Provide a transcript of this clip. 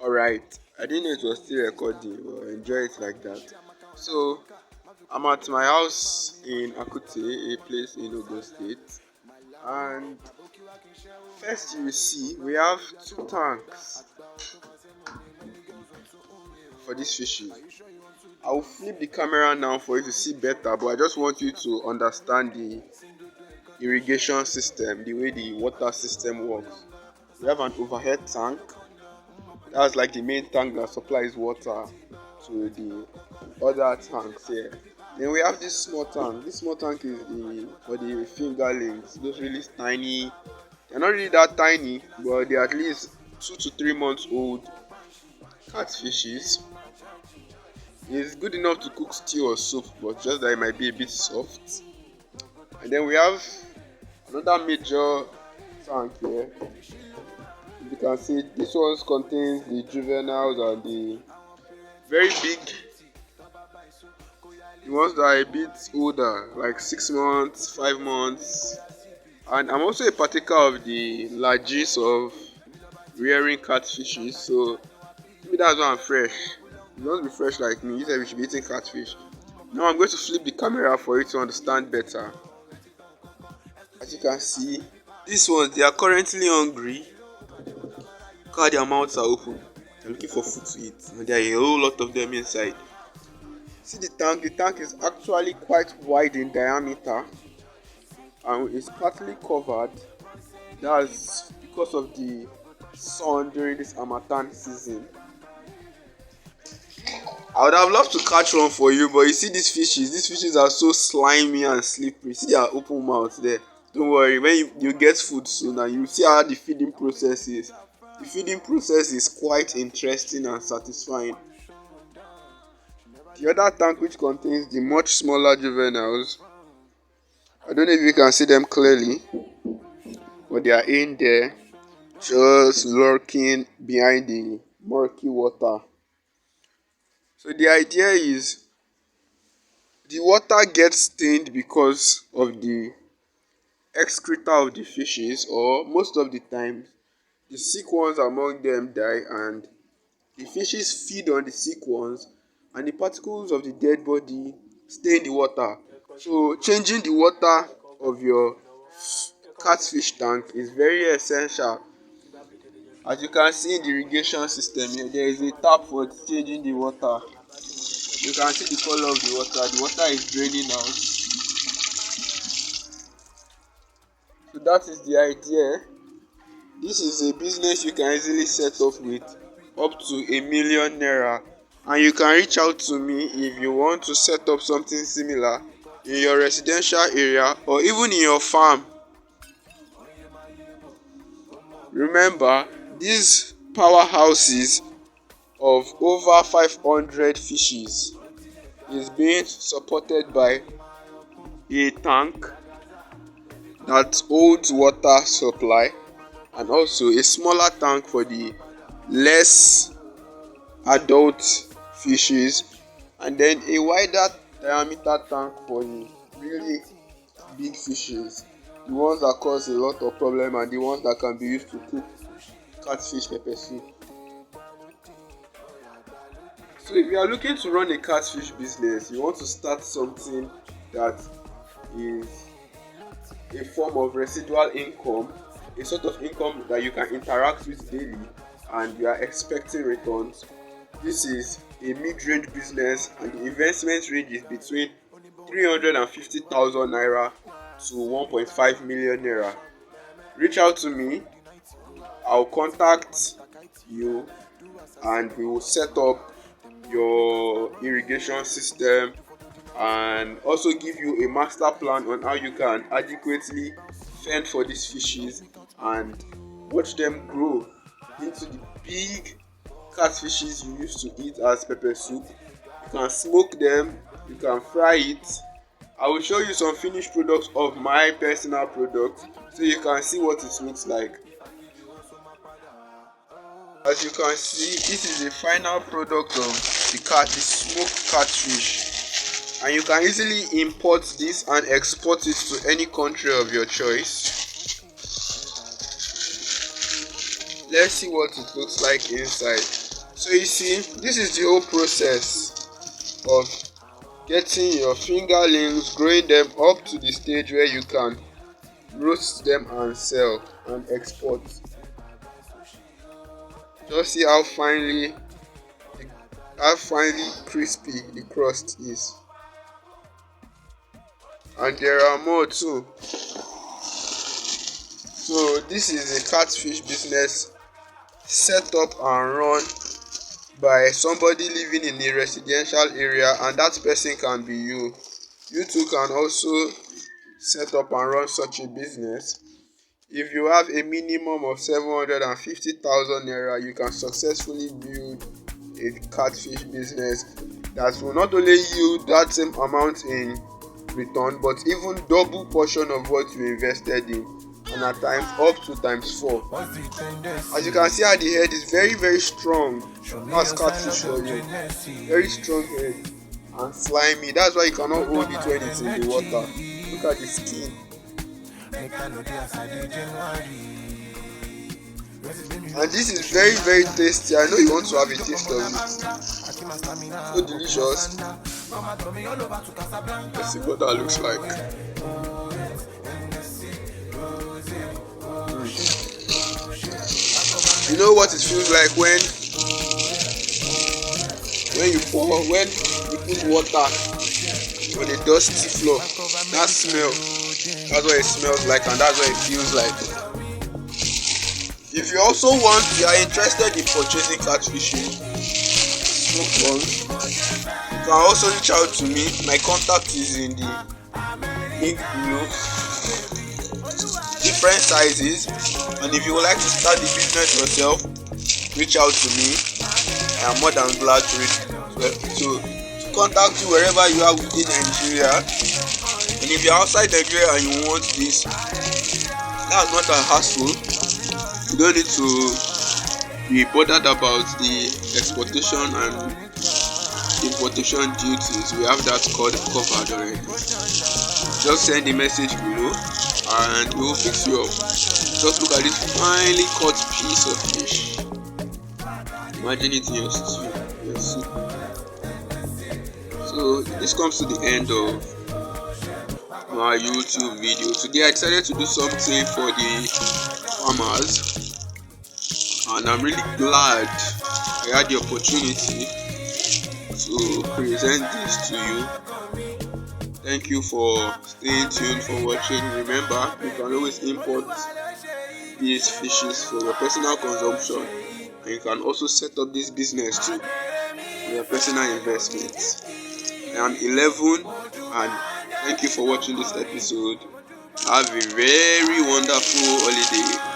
Alright, I didn't know it was still recording, but I enjoy it like that. So, I'm at my house in Akute, a place in Ogun State, and first you will see we have two tanks for this fishing. I will flip the camera now for you to see better, but I just want you to understand the irrigation system, the way the water system works. We have an overhead tank. That's like the main tank that supplies water to the other tanks here. Then we have this small tank. This small tank is for the fingerlings, those really tiny. They're not really that tiny, but they're at least 2 to 3 months old catfishes. It's good enough to cook stew or soup, but just that it might be a bit soft. And then we have another major tank here. You can see this one contains the juveniles and the very big, the ones that are a bit older, like 6 months, 5 months. And I'm also a partaker of the largest of rearing catfishes, so maybe that's why I'm fresh. You don't be fresh like me, you said we should be eating catfish. Now I'm going to flip the camera for you to understand better. As you can see, these ones, they are currently hungry. Look how their mouths are open. They're looking for food to eat. And there are a whole lot of them inside. See the tank is actually quite wide in diameter and it's partly covered. That's because of the sun during this Harmattan season. I would have loved to catch one for you, but you see these fishes are so slimy and slippery. See their open mouth there. Don't worry, when you get food soon and you see how the feeding process is. The feeding process is quite interesting and satisfying. The other tank, which contains the much smaller juveniles, I don't know if you can see them clearly, but they are in there just lurking behind the murky water. So the idea is the water gets stained because of the excreta of the fishes, or most of the time the sick ones among them die and the fishes feed on the sick ones and the particles of the dead body stain the water. So changing the water of your catfish tank is very essential. As you can see in the irrigation system here, there is a tap for changing the water. You can see the color of the water. The water is draining out. So that is the idea. This is a business you can easily set up with up to ₦1,000,000, and you can reach out to me if you want to set up something similar in your residential area or even in your farm. Remember, these powerhouses of over 500 fishes is being supported by a tank that holds water supply and also a smaller tank for the less adult fishes, and then a wider diameter tank for the really big fishes, the ones that cause a lot of problem and the ones that can be used to cook catfish pepper soup. So if you are looking to run a catfish business, you want to start something that is a form of residual income, a sort of income that you can interact with daily and you are expecting returns. This is a mid-range business and the investment range is between 350,000 naira to 1.5 million naira. Reach out to me, I'll contact you and we will set up your irrigation system and also give you a master plan on how you can adequately fend for these fishes and watch them grow into the big catfishes you used to eat as pepper soup. You can smoke them, you can fry it. I will show you some finished products of my personal product so you can see what it looks like. As you can see, this is the final product of the smoked catfish, and you can easily import this and export it to any country of your choice. let's see what it looks like inside. So you see, this is the whole process of getting your fingerlings, growing them up to the stage where you can roast them and sell and export. Just see how finely crispy the crust is. And there are more too. So this is a catfish business set up and run by somebody living in a residential area, and that person can be you. You too can also set up and run such a business. If you have a minimum of 750,000 naira, you can successfully build a catfish business that will not only yield that same amount in return, but even double portion of what you invested in, and at times up to times 4. As you can see at the head is very strong. That's catfish for you. Very strong head and slimy. That's why you cannot hold it when it's in the water. Look at the skin. And this is very tasty. I know you want to have a taste of it. So delicious. Let's see what that looks like. You know what it feels like when you put water on a dusty floor. That smell, that's what it smells like, and that's what it feels like. If you are interested in purchasing catfishing smoked ones, you can also reach out to me. My contact is in the link below. Different sizes, and if you would like to start the business yourself, reach out to me. I am more than glad to contact you wherever you are within Nigeria. And if you're outside Nigeria and you want this, that's not a hassle. You don't need to be bothered about the exportation and importation duties. We have that covered already. Just send the message below and we will fix you up. Just look at this finely cut piece of fish. Imagine it in your stew, your soup. So this comes to the end of my YouTube video. Today I decided to do something for the farmers, and I'm really glad I had the opportunity to present this to you. Thank you for staying tuned, for watching. Remember, you can always import these fishes for your personal consumption, and you can also set up this business too for your personal investments. I am 11, and thank you for watching this episode. Have a very wonderful holiday.